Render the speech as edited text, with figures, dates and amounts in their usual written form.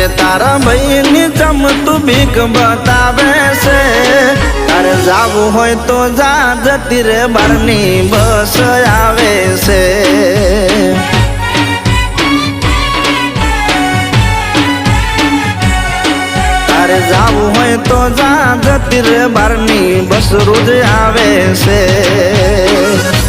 તે તારા ભાઈની ચમતું બીક બતાવે છે તારે જાવું હોય તો જા જતી રે બારની બસ આવે છે તારે જાવું હોય તો જા જતી રે બારની બસ રોજ આવે છે